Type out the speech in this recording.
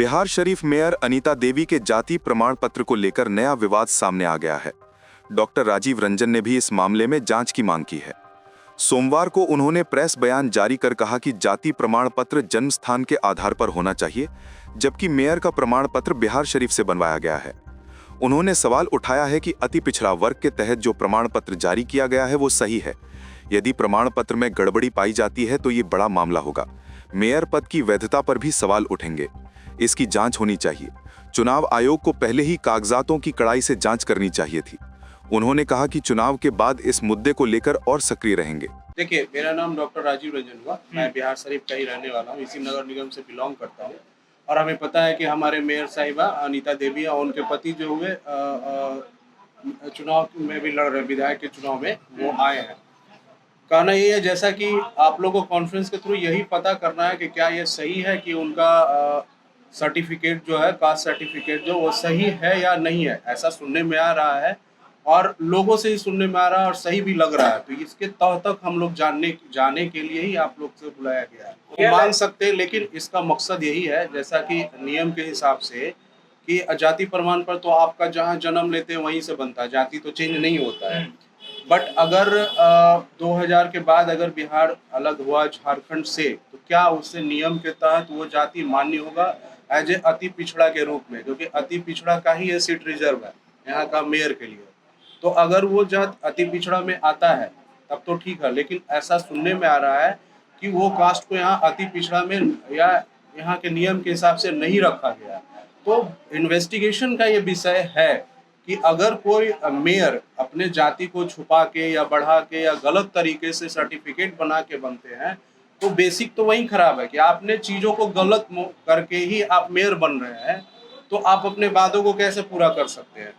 Bihar Sharif mayor Anita Devi के जाति प्रमाण पत्र को लेकर नया विवाद सामने आ गया है। डॉक्टर राजीव रंजन ने भी इस मामले में जांच की मांग की है। सोमवार को उन्होंने प्रेस बयान जारी कर कहा कि जाति प्रमाण पत्र जन्म स्थान के आधार पर होना चाहिए, जबकि मेयर का प्रमाण पत्र बिहार शरीफ से बनवाया गया है। उन्होंने सवाल उठाया है कि अति पिछड़ा वर्ग के तहत जो प्रमाण पत्र जारी किया गया है वो सही है। यदि प्रमाण पत्र में गड़बड़ी पाई जाती है तो ये बड़ा मामला होगा। मेयर पद की वैधता पर भी सवाल उठेंगे। इसकी जांच होनी चाहिए। चुनाव आयोग को पहले ही कागजातों की कड़ाई से जांच करनी चाहिए थी। उन्होंने कहा कि चुनाव के बाद इस मुद्दे को लेकर और सक्रिय रहेंगे। देखिए, मेरा नाम डॉक्टर राजीव रंजन हुआ। मैं बिहार शरीफ का ही रहने वाला हूँ, इसी नगर निगम से बिलोंग करता हूँ। और हमें पता है कि हमारे मेयर साहिबा अनीता देवी और उनके पति जो हुए चुनाव में भी लड़ रहे, विधायक के चुनाव में वो आए हैं। कहना ये है, जैसा कि आप लोगों को कॉन्फ्रेंस के थ्रू यही पता करना है कि क्या ये सही है कि उनका सर्टिफिकेट जो है, कास्ट सर्टिफिकेट जो वो सही है या नहीं है। ऐसा सुनने में आ रहा है और लोगों से ही सुनने में आ रहा है और सही भी लग रहा है। तो इसके तह तक हम लोग जाने के लिए ही आप लोग से बुलाया गया है। वो मान सकते हैं, लेकिन इसका मकसद यही है, जैसा कि नियम के हिसाब से, कि जाति प्रमाण पर तो आपका जहाँ जन्म लेते हैं वहीं से बनता है, जाति तो चेंज नहीं होता है। बट अगर 2000 के बाद अगर बिहार अलग हुआ झारखंड से, तो क्या उससे नियम के तहत वो जाति मान्य होगा एज ए अति पिछड़ा के रूप में, क्योंकि अति पिछड़ा का ही ये सीट रिजर्व है यहाँ का मेयर के लिए। तो अगर वो जात अति पिछड़ा में आता है तब तो ठीक है, लेकिन ऐसा सुनने में आ रहा है कि वो कास्ट को यहाँ अति पिछड़ा में या यहाँ के नियम के हिसाब से नहीं रखा गया। तो इन्वेस्टिगेशन का ये विषय है कि अगर कोई मेयर अपने जाति को छुपा के या बढ़ा के या गलत तरीके से सर्टिफिकेट बना के बनते हैं, तो बेसिक तो वही खराब है कि आपने चीज़ों को गलत करके ही आप मेयर बन रहे हैं। तो आप अपने वादों को कैसे पूरा कर सकते हैं।